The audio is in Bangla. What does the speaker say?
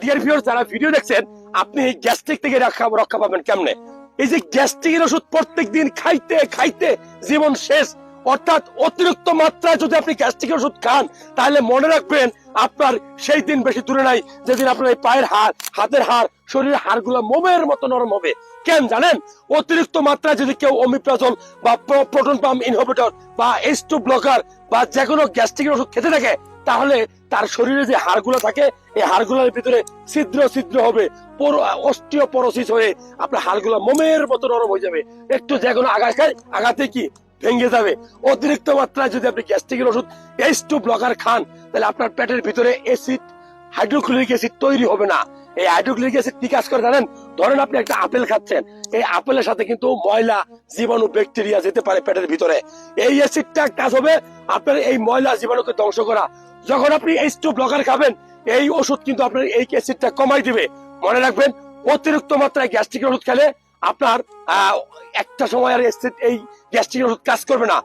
ডিয়ার ভিউয়ার্স, যারা ভিডিও দেখছেন, আপনি গ্যাস্ট্রিক থেকে রক্ষা পাবেন কেমনে? এই যে গ্যাস্ট্রিকের ওষুধ প্রত্যেকদিন খাইতে খাইতে জীবন শেষ, অর্থাৎ অতিরিক্ত মাত্রায় যদি আপনি গ্যাস্ট্রিকের ওষুধ খান, তাহলে মনে রাখবেন আপনার সেই দিন বেশি দূরে নাই যেদিন আপনার এই পায়ের হাড়, হাতের হাড়, শরীরের হাড়গুলো মোমের মতো নরম হবে। কেন জানেন? অতিরিক্ত মাত্রায় যদি কেউ অমিপ্রাজল বা প্রোটন পাম্প ইনহিবিটর বা H2 ব্লকার বা যে কোনো গ্যাস্ট্রিকের ওষুধ খেতে থাকে, তাহলে তার শরীরে যে হাড়গুলো থাকে, এই হাড়গুলোর ভিতরে ছিদ্র ছিদ্র হবে, অস্টিওপরোসিস হয়ে আপনার হাড়গুলো মোমের মতো নরম হয়ে যাবে। একটু যে কোনো আঘাতে কি ভেঙে যাবে। অতিরিক্ত মাত্রায় যদি আপনি গ্যাস্ট্রিকের ওষুধ H2 ব্লকার খান, তাহলে আপনার পেটের ভিতরে অ্যাসিড, হাইড্রোক্লোরিক অ্যাসিড তৈরি হবে না। এই হাইড্রোক্লোরিক অ্যাসিড কি কাজ করে জানেন? ধরেন আপনি একটা আপেল খাচ্ছেন, এই আপেলের সাথে কিন্তু ময়লা, জীবাণু, ব্যাকটেরিয়া যেতে পারে পেটের ভিতরে। এই অ্যাসিডটা কাজ হবে আপনার এই ময়লা জীবাণুকে ধ্বংস করা। যখন আপনি H2 ব্লকার খাবেন, এই ওষুধ কিন্তু আপনার এই অ্যাসিডটা কমাই দিবে। মনে রাখবেন, অতিরিক্ত মাত্রায় গ্যাস্ট্রিকের ওষুধ খেলে আপনার একটা সময় আর এই গ্যাস্ট্রিকের ওষুধ কাজ করবে না।